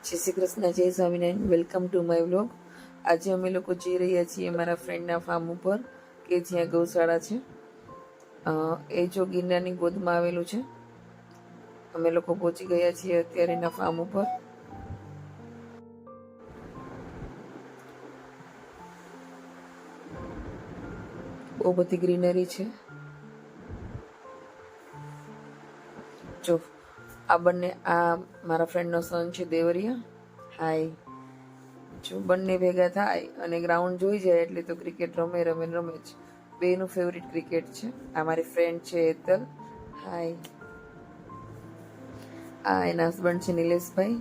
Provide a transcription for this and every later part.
જય શ્રી કૃષ્ણ, જય Swaminarayan. Welcome to my vlog. આજે અમે લોકો જઈ રહ્યા છીએ મારા ફ્રેન્ડના ફાર્મ ઉપર કે જ્યાં ગૌશાળા છે. એ જો ગિરનારની ગોદમાં આવેલું છે. અમે લોકો પહોંચી ગયા છીએ અત્યારે એના ફાર્મ ઉપર. બહુ બધી ગ્રીનરી છે. જો આ બંને, આ મારા ફ્રેન્ડનો સન છે દેવરિયા. હાય. જો બંને ભેગા થાય અને ગ્રાઉન્ડ જોઈ જાય એટલે તો ક્રિકેટ રમે જ. બેનું ફેવરિટ ક્રિકેટ છે. આ મારી ફ્રેન્ડ છે હેતલ. હાય. આ એના હસબન્ડ છે નિલેશભાઈ.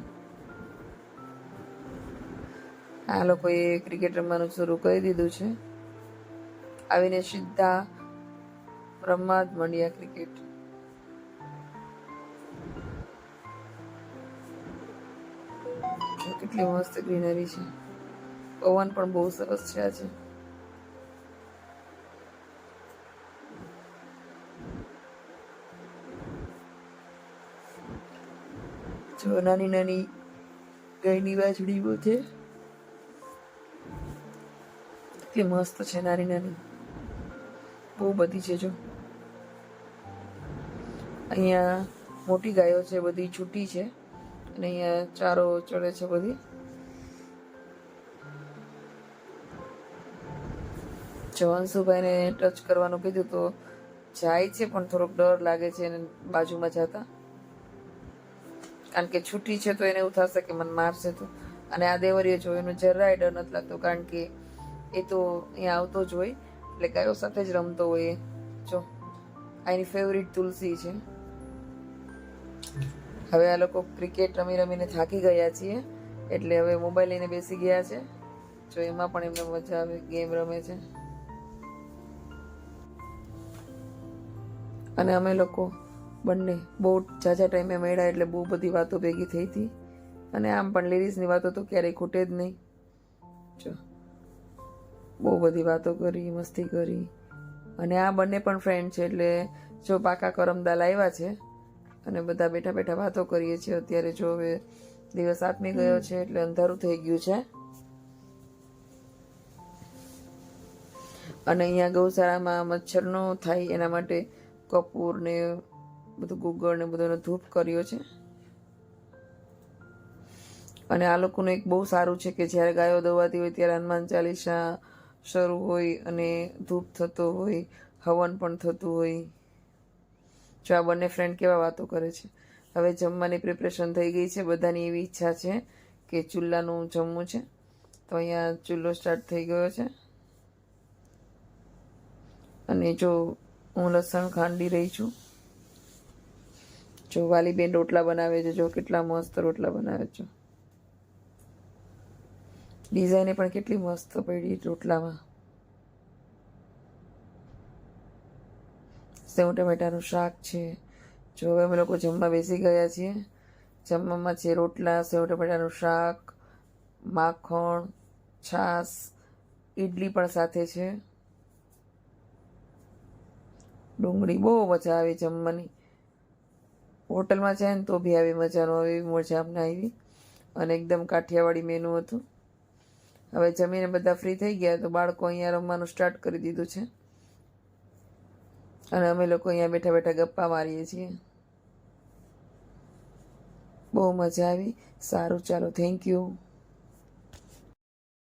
આ લોકોએ ક્રિકેટ રમવાનું શરૂ કરી દીધું છે. આવીને સીધા રમવા જ માંડ્યા ક્રિકેટ. કેટલી મસ્ત ગ્રીનરી છે. પવન પણ બહુ સરસ છે આજે. જો નાની નાની ગાયની વાછડીઓ છે. કેટલી મસ્ત છે, નાની નાની બહુ બધી છે. જો અહીંયા મોટી ગાયો છે, બધી છૂટી છે અને અહીંયા ચારો ચડે છે બધી. જો અંશુભાઈને ટચ કરવાનું કીધું તો જાય છે, પણ થોડોક ડર લાગે છે એને બાજુમાં જતા, કારણ કે છૂટી છે તો એને એવું થશે કે મને મારશે તો. અને આ દેવરીએ જો એનો જરાય ડર નથી લાગતો, કારણ કે એ તો અહીંયા આવતો જ હોય, એટલે ગાયો સાથે જ રમતો હોય. જો આ એની ફેવરિટ તુલસી છે. હવે આ લોકો ક્રિકેટ રમી રમીને થાકી ગયા છીએ, એટલે હવે મોબાઈલ લઈને બેસી ગયા છે. જો એમાં પણ એમને મજા આવે, ગેમ રમે છે. અને અમે લોકો બંને બહુ ઝાઝા ટાઈમે મળ્યા, એટલે બહુ બધી વાતો ભેગી થઈ હતી. અને આમ પણ લેડીઝની વાતો તો ક્યારેય ખૂટે જ નહીં. જો બહુ બધી વાતો કરી, મસ્તી કરી. અને આ બંને પણ ફ્રેન્ડ છે, એટલે જો પાકા કરમદાલ આવ્યા છે અને બધા બેઠા બેઠા વાતો કરીએ છીએ. અત્યારે જો હવે દિવસ આથમી ગયો છે, એટલે અંધારું થઈ ગયું છે. અને અહીંયા ગૌશાળામાં મચ્છર ન થાય એના માટે કપૂર ને બધું, ગુગળ ને બધું ધૂપ કર્યો છે. અને આ લોકોનું એક બહુ સારું છે કે જ્યારે ગાયો દોવાતી હોય ત્યારે હનુમાન ચાલીસા શરૂ હોય અને ધૂપ થતો હોય, હવન પણ થતું હોય. જો આ બંને ફ્રેન્ડ કેવા વાતો કરે છે. હવે જમવાની પ્રિપરેશન થઈ ગઈ છે. બધાની એવી ઈચ્છા છે કે ચૂલાનું જમવું છે, તો અહીંયા ચૂલો સ્ટાર્ટ થઈ ગયો છે. અને જો હું લસણ ખાંડી રહી છું. જો વાલીબેન રોટલા બનાવે છે. જો કેટલા મસ્ત રોટલા બનાવે છે. ડિઝાઇને પણ કેટલી મસ્ત પડી રોટલામાં. સેવ ટમેટાનું શાક છે. જો હવે અમે લોકો જમવા બેસી ગયા છીએ. જમવામાં છે રોટલા, સેવ ટમેટાનું શાક, માખણ, છાશ, ઈડલી પણ સાથે છે. ડુંગળી. બહુ મજા આવી જમવાની. હોટલમાં જાય ને તો બી આવી મજા ન આવે, એવી મજા અમને આવી. અને એકદમ કાઠિયાવાડી મેનુ હતું. હવે જમીને બધા ફ્રી થઈ ગયા, તો બાળકો અહીંયા રમવાનું સ્ટાર્ટ કરી દીધું છે. અને અમે લોકો અહીંયા બેઠા બેઠા ગપ્પા મારીએ છીએ. બહુ મજા આવી. સારું, ચાલો, થેન્ક યુ.